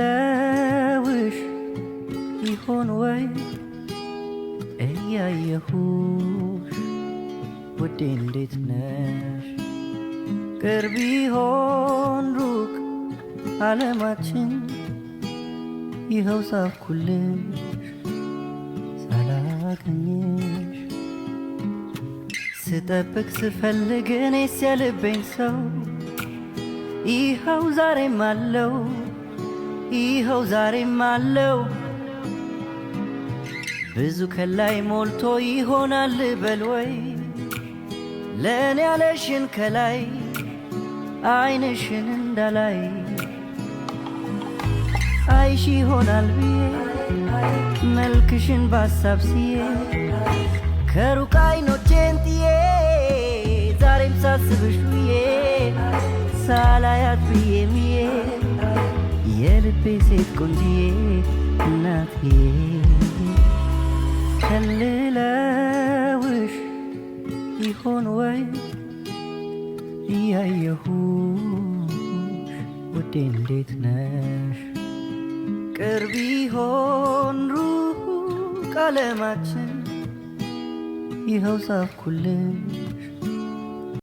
ከልለውሽ ይሆን ወይ እያየሁሽ ውዴ እንዴት ነሽ? ቅርብ ይሆን ሩቅ ዓለማችን ይኸው ጻፍኩልሽ ሳላገኝሽ ስጠብቅ ስፈልግ እኔስ የልቤን ሰው ይኸው ዛሬም አለው ይኸው ዛሬም አለው ብዙ ከላይ ሞልቶ ይሆናል በል ወይ ለእኔ ያለሽን ከላይ አይንሽን እንዳላይ አይሽ ይሆናል ብዬ መልክሽን ባሳብ ስዬ ከሩቅ አይኖቼን ጥዬ ዛሬም ሳስብሽ ውዬ ሳላያት ብዬ ምዬ የልቤ ሴት ቆንጅዬ እናቴ ከልለውሽ ይሆን ወይ እያየሁሽ ውዴ እንዴት ነሽ? ቅርብ ይሆን ሩቅ ዓለማችን ይኸው ጻፍኩልሽ